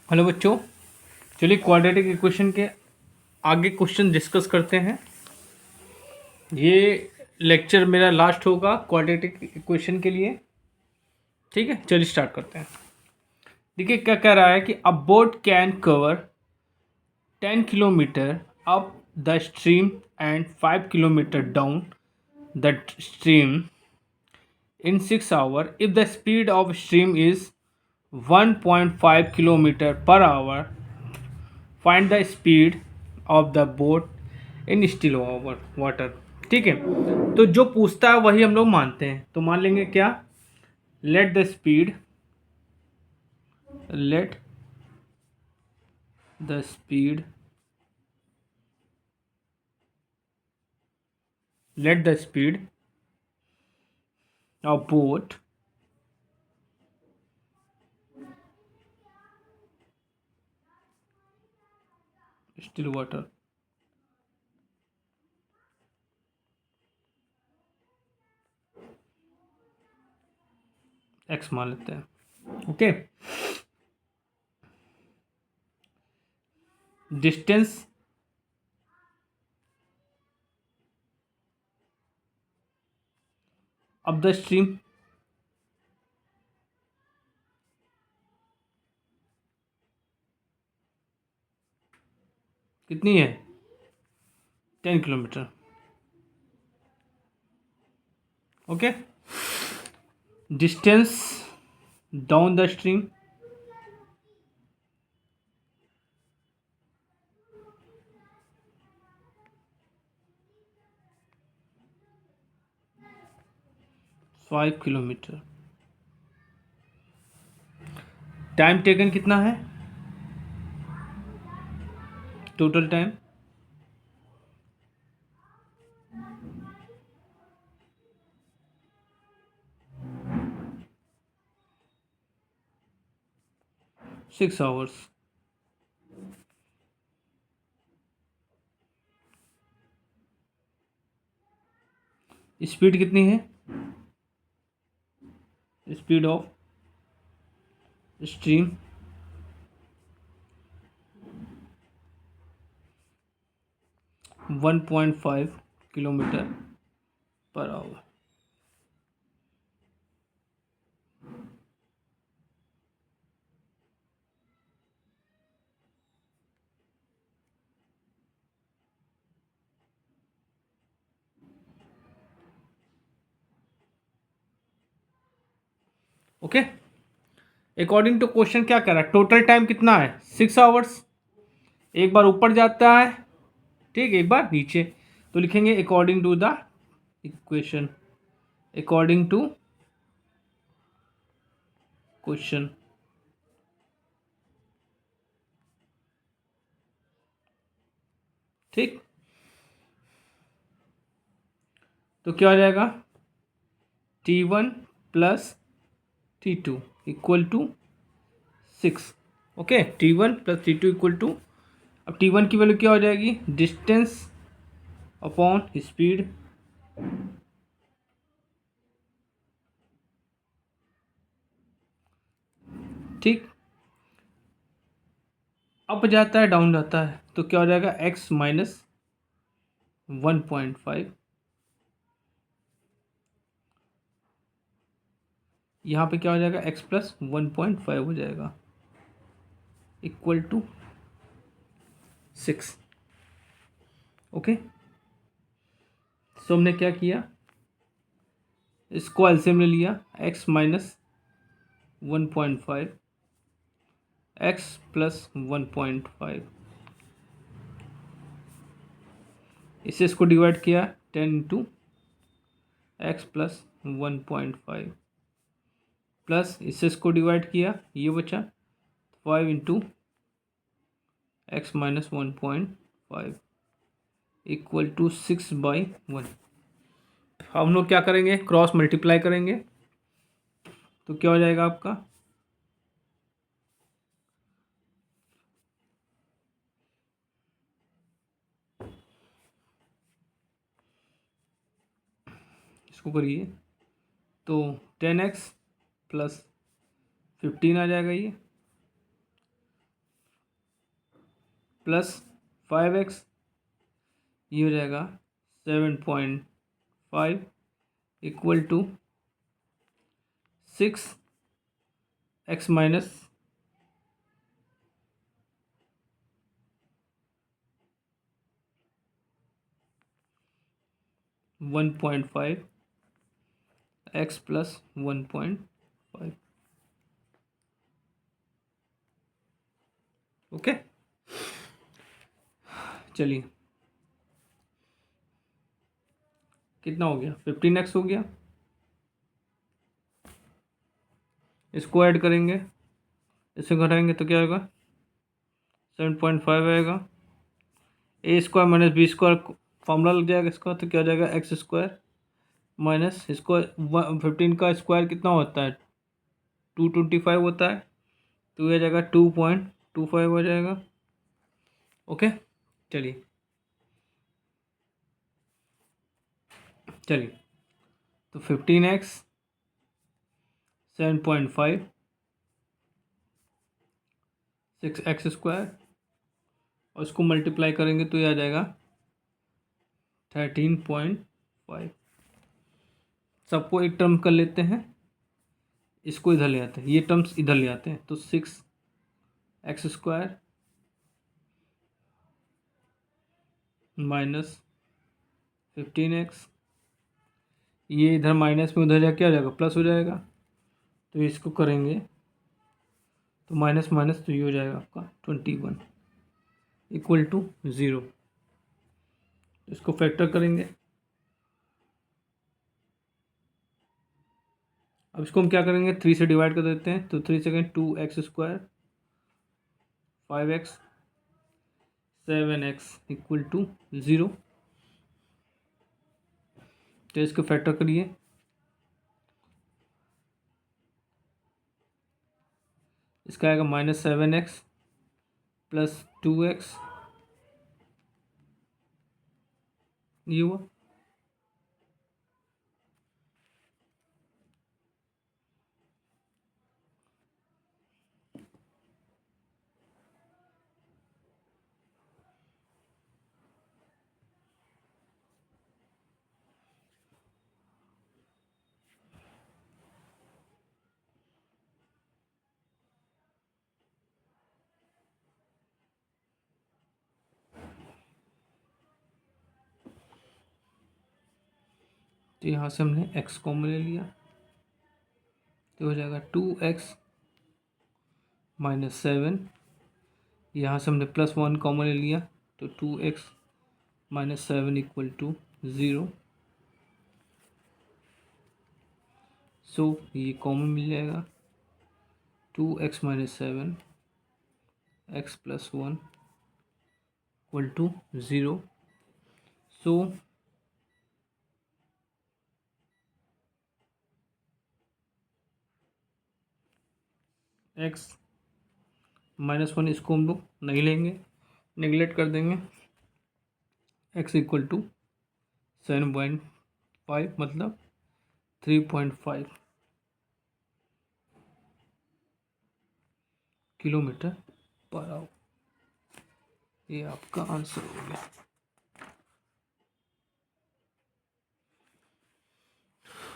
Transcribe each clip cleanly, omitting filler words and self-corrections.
Hello बच्चों, चलिए quadratic equation के आगे क्वेश्चन डिस्कस करते हैं। ये लेक्चर मेरा लास्ट होगा क्वाड्रेटिक इक्वेशन के लिए। ठीक है, चलिए स्टार्ट करते हैं। देखिए क्या कह रहा है कि अ boat can cover 10 kilometre up the stream and 5 kilometre down the stream in 6 hours if the speed of stream is 1.5 kilometer per hour. Find the speed of the boat in still water. ठीक है, तो जो पूछता है वही हम लोग मानते हैं। तो मान लेंगे क्या, let the speed, let the speed, let the speed of boat still water. X मान लेते हैं। Okay, distance of the stream कितनी है, 10 kilometre. Okay, distance down the stream 5 kilometre. Time taken कितना है, टोटल टाइम 6 आवर्स। स्पीड कितनी है, speed of stream 1.5 kilometre per hour. Okay, according to question क्या कर रहा है, टोटल टाइम कितना है 6 आवर्स। एक बार ऊपर जाता है, ठीक, एक बार नीचे। तो लिखेंगे according to the equation, according to question. ठीक, तो क्या हो जाएगा, T1 plus T2 equal to 6। Okay, T1 plus T2 equal to, अब T1 की वैल्यू क्या हो जाएगी, डिस्टेंस अपॉन स्पीड, ठीक, अप जाता है डाउन जाता है, तो क्या हो जाएगा x माइनस 1.5। यहाँ पे क्या हो जाएगा x प्लस 1.5 हो जाएगा इक्वल टू 6। ओके, सो हमने क्या किया, इसको एलसीएम ले लिया, x माइनस 1.5 x प्लस 1.5, इससे इसको डिवाइड किया 10 इंटू एक्स प्लस 1.5 प्लस इससे इसको डिवाइड किया, ये बचा 5 into x minus 1.5 equal to 6/1। हम लोग क्या करेंगे, क्रॉस मल्टीप्लाई करेंगे, तो क्या हो जाएगा आपका, इसको करिए तो 10x प्लस 15 आ जाएगा ये, प्लस 5x, ये हो जाएगा 7.5 equal to 6x minus 1.5 x plus 1.5। Okay, चलिए कितना हो गया, 15x हो गया। इसको ऐड करेंगे, इसे घटाएंगे तो क्या होगा, 7.5 आएगा। A square minus B square formula लग जाएगा इसका, तो क्या हो जाएगा, एक्स स्क्वायर माइनस इसको 15 का स्क्वायर कितना होता है, 225 होता है, तो ये जाएगा 2.25 हो जाएगा। ओके, चलिए चलिए, तो 15x 7.5 6x स्क्वायर और इसको मल्टीप्लाई करेंगे तो ये आ जाएगा 13.5। सबको एक टर्म कर लेते हैं, इसको इधर ले आते हैं, ये टर्म्स इधर ले आते हैं, तो 6x स्क्वायर माइनस 15x, ये इधर माइनस में उधर जाके क्या हो जाएगा, प्लस हो जाएगा। तो इसको करेंगे तो माइनस माइनस तो ये हो जाएगा आपका 21 इक्वल टू 0। इसको फैक्टर करेंगे, अब इसको हम क्या करेंगे, 3 से डिवाइड कर देते हैं, तो 3 second 2x square 5x 7x equal to 0। तो इसको फैक्टर करिए, इसका आएगा -7x प्लस 2x, ये हुआ। तो यहाँ से हमने x कॉमन ले लिया, तो हो जाएगा 2x माइनस 7, यहाँ से हमने +1 कॉमन ले लिया, तो 2x माइनस 7 इक्वल टू 0। सो ये कॉमन मिल जाएगा, 2x minus 7 x plus 1 equal to 0। So x minus 1 इसको हम लोग नहीं लेंगे, नेगलेक्ट कर देंगे, x इक्वल टू 7.5 मतलब 3.5 किलोमीटर पर आवर। ये आपका आंसर हो गया।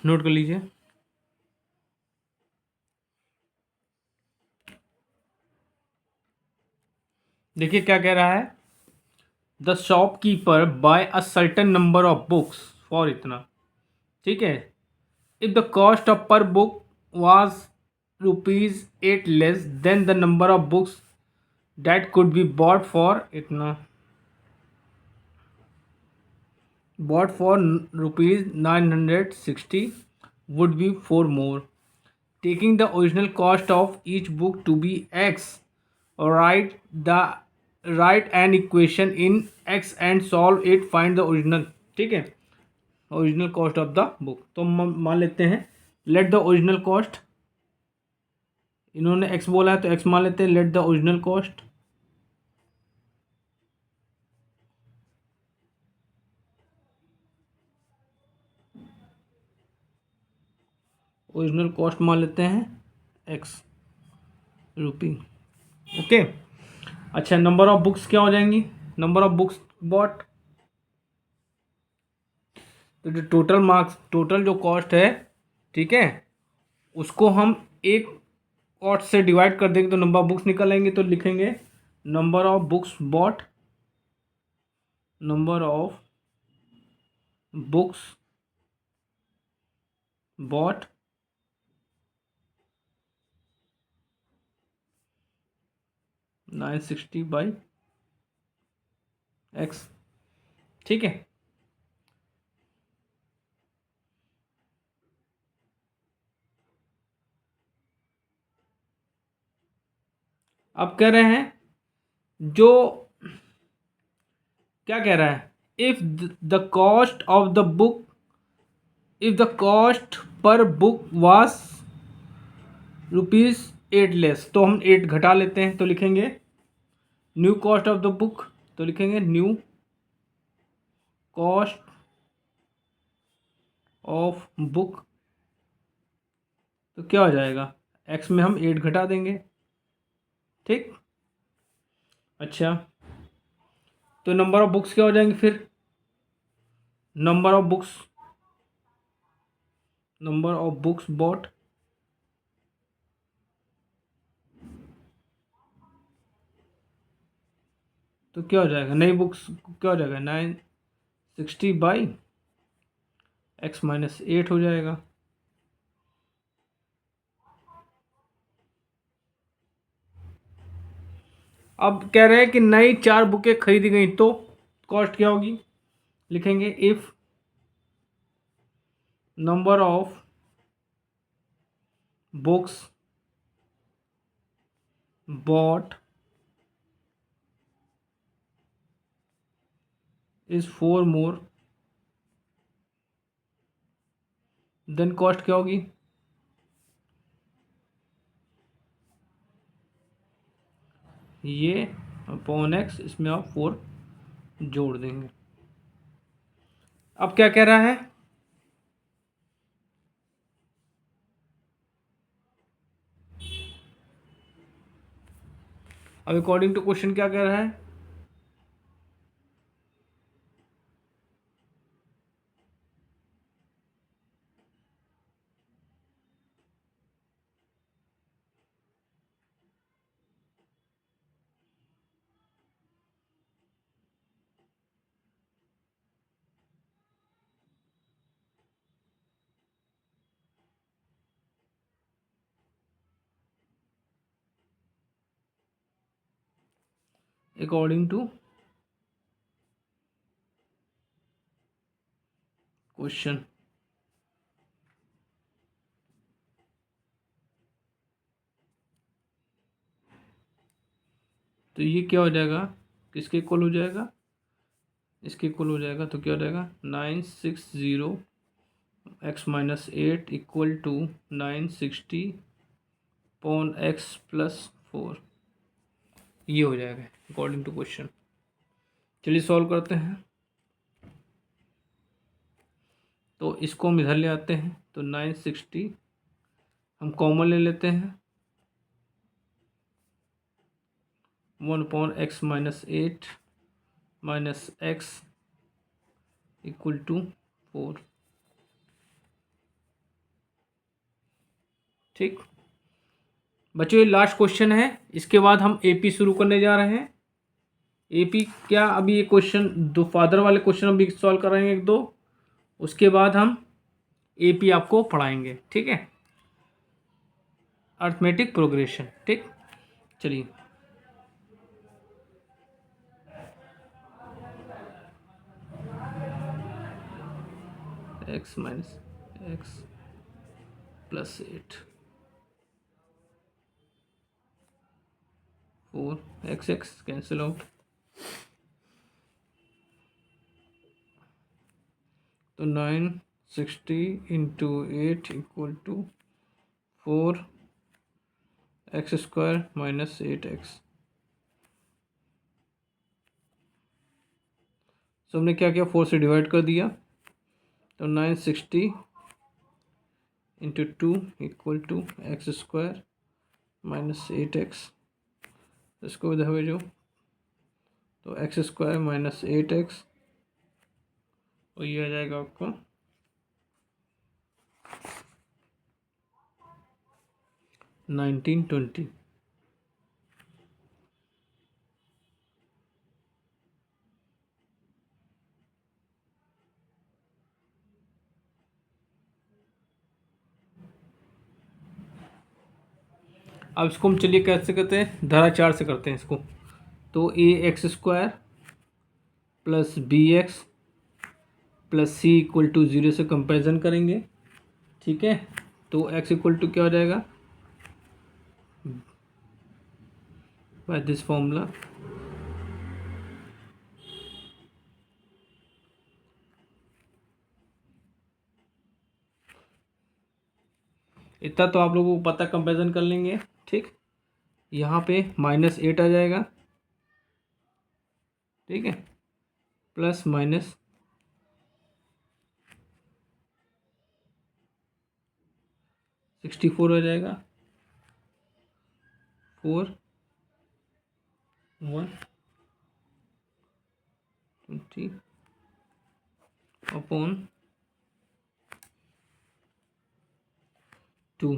नोट कर लीजिए, देखिए क्या कह रहा है, the shopkeeper buy a certain number of books for इतना, ठीक है, if the cost of per book was ₹8 less than the number of books that could be bought for इतना, bought for ₹960 would be 4 more. Taking the original cost of each book to be x, write an equation in x and solve it, find the original, ठीक है, original cost of the book. तो मान लेते हैं, let the original cost, इन्होंने x बोला है तो x मान लेते हैं, let the original cost, original cost मान लेते हैं x रुपी। ओके, अच्छा, नंबर ऑफ बुक्स क्या हो जाएंगी? नंबर ऑफ बुक्स बॉट, तो जो टोटल मार्क्स, टोटल जो कॉस्ट है, ठीक है, उसको हम एक कॉस्ट से डिवाइड कर देंगे तो नंबर ऑफ बुक्स निकल आएंगे। तो लिखेंगे number of books bought, number of books bought 960 by x. ठीक है, अब कह रहे हैं जो, क्या कह रहा है, if the cost of the book, if the cost per book was ₹8 less, तो हम 8 घटा लेते हैं, तो लिखेंगे new cost of the book, तो लिखेंगे न्यू कॉस्ट ऑफ बुक, तो क्या हो जाएगा, एक्स में हम 8 घटा देंगे। ठीक, अच्छा, तो नंबर ऑफ बुक्स क्या हो जाएंगे फिर, number of books, number of books bought तो क्या हो जाएगा, नई बुक्स क्या हो जाएगा, 960 बाई x-8 हो जाएगा। अब कह रहे हैं कि नई 4 बुकें खरीदी गई तो कॉस्ट क्या होगी, लिखेंगे if number of books bot is 4 more than cost क्या होगी, ये अपॉन एक्स, इसमें आप 4 जोड़ देंगे। अब क्या कह रहा है, अब अकॉर्डिंग टू क्वेश्चन क्या कह रहा है, अकॉर्डिंग टू क्वेश्चन, तो ये क्या हो जाएगा, किसके इक्वल हो जाएगा, इसके इक्वल हो जाएगा, तो क्या हो जाएगा 960 x-8 equal to 960 pawn x+4, ये हो जाएगा अकॉर्डिंग टू क्वेश्चन। चलिए सॉल्व करते हैं, तो इसको हम इधर ले आते हैं, तो 960 हम कॉमन ले लेते हैं, 1/x-8 minus x equal to 4। ठीक, बच्चों ये लास्ट क्वेश्चन है, इसके बाद हम एपी शुरू करने जा रहे हैं। एपी क्या, अभी ये क्वेश्चन दो फादर वाले क्वेश्चन अभी सॉल्व कराएंगे एक दो, उसके बाद हम एपी आपको पढ़ाएंगे। ठीक है, अर्थमेटिक प्रोग्रेशन। ठीक, चलिए x-x+8 4 x कैंसिल आउट, तो 960 into 8 equal to 4x² minus 8x। So हमने क्या किया, 4 से डिवाइड कर दिया, तो 960 into 2 equal to x² minus 8x, इसको इधर भेजो, तो एक्स स्क्वायर माइनस 8x, और ये आ जाएगा आपको 1920। अब इसको हम चलिए कैसे करते हैं, धारा 4 से करते हैं इसको। तो A X square plus B X plus C equal to 0 से कंपेरिजन करेंगे, ठीक है। तो एक्स इक्वल टू क्या हो जाएगा, बाय दिस फॉर्मूला इतना तो आप लोगों को पता, कंपेरिजन कर लेंगे, ठीक। यहाँ पे -8 आ जाएगा, ठीक है, प्लस माइनस 64 हो जाएगा, 4 1 20 अपॉन 2।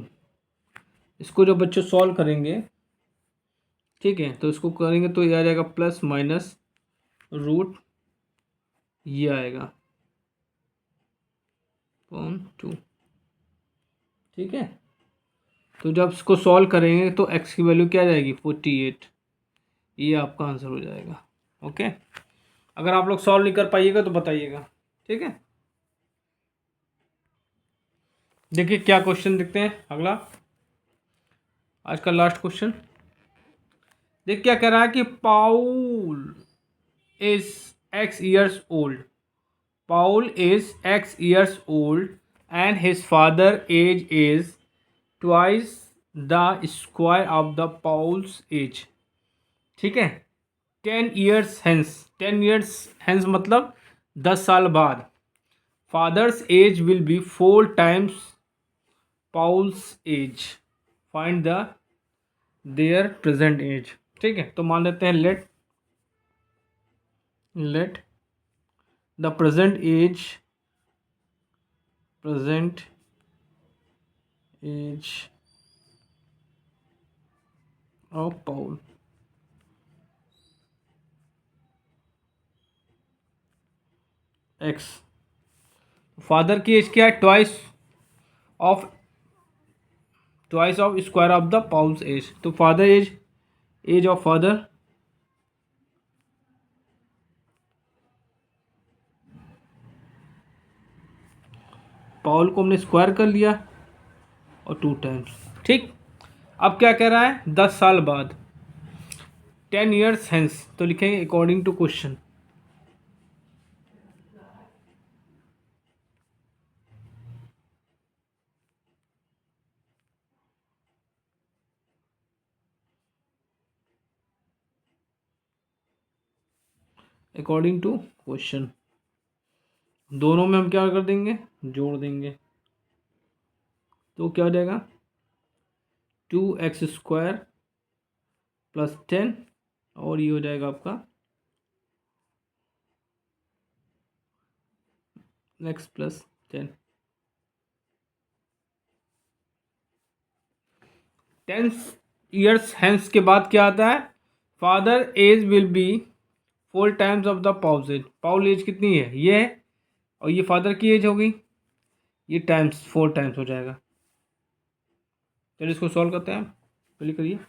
इसको जब बच्चों सॉल्व करेंगे, ठीक है, तो इसको करेंगे तो ये आ जाएगा प्लस माइनस रूट, ये आएगा अपॉन 2, ठीक है। तो जब इसको सॉल्व करेंगे तो x की वैल्यू क्या आ जाएगी, 48। ये आपका आंसर हो जाएगा, ओके। अगर आप लोग सॉल्व नहीं कर पाइएगा तो बताइएगा, ठीक है। देखिए क्या क्वेश्चन देखते हैं अगला, आज का लास्ट क्वेश्चन। देख क्या कह रहा है कि पाउल is x years old, Paul is X years old and his father age is twice the square of the Paul's age, ठीक है। 10 years hence, 10 years hence मतलब 10 साल बाद, father's age will be 4 times Paul's age, find the their present age, ठीक है। तो मान लेते हैं let the present age of Paul x, father की एज क्या है, of twice of square of the Paul's age. तो father age of father Paul को हमने स्क्वायर कर लिया और 2 टाइम्स, ठीक। अब क्या कह रहा है, 10 साल बाद, 10 years हेंस, तो लिखेंगे according to question. According to question, दोनों में हम क्या कर देंगे, जोड़ देंगे। तो क्या हो जाएगा, 2x² प्लस 10, और ये हो जाएगा आपका x प्लस 10। 10 years हेंस के बाद क्या आता है, father age will be 4 times of the Paul age. Paul age कितनी है, ये है, और ये फादर की एज होगी, ये टाइम्स 4 टाइम्स हो जाएगा। चलिए इसको सॉल्व करते हैं, पहले करिए।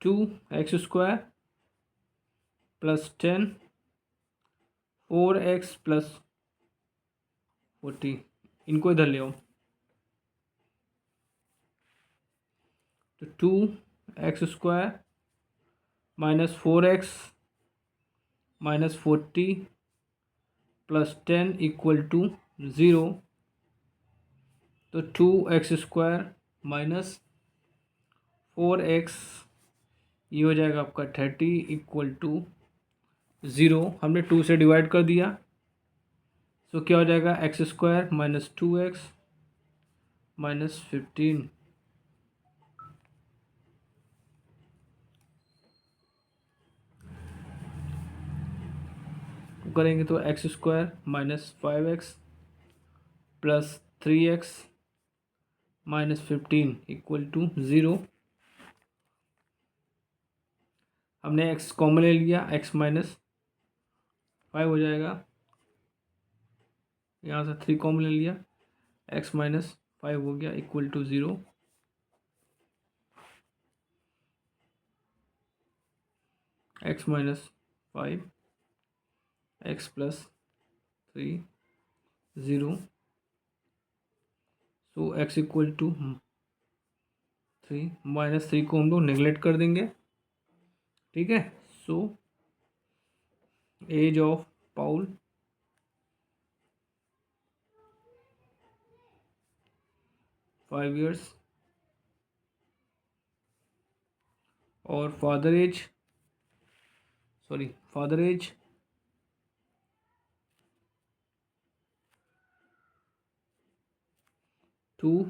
2x² प्लस 10, 4x प्लस 40, इनको इधर ले आओ। तो 2x² minus 4x minus 40 plus 10 equal to 0। तो 2x² माइनस 4x, ये हो जाएगा आपका 30 इक्वल टू 0। हमने 2 से डिवाइड कर दिया, तो क्या हो जाएगा, x² माइनस 2x माइनस 15 करेंगे तो x square minus 5x plus 3x minus 15 equal to 0। हमने x कॉमन ले लिया, x माइनस 5 हो जाएगा, यहाँ से 3 कॉमन ले लिया, x माइनस 5 हो गया equal to 0। x minus 5 x plus 3 0। So x equal to 3, minus 3 को हम लोग नेगलेक्ट कर देंगे, ठीक है। So age of Paul 5 years और फादर एज 2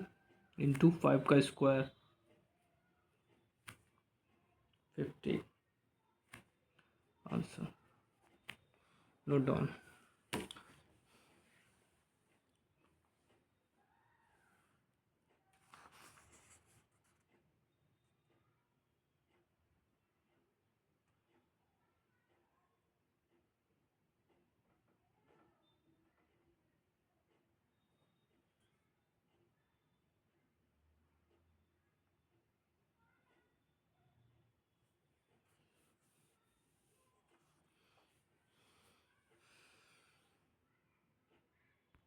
इंटू 5 का स्क्वायर 50। Answer note down.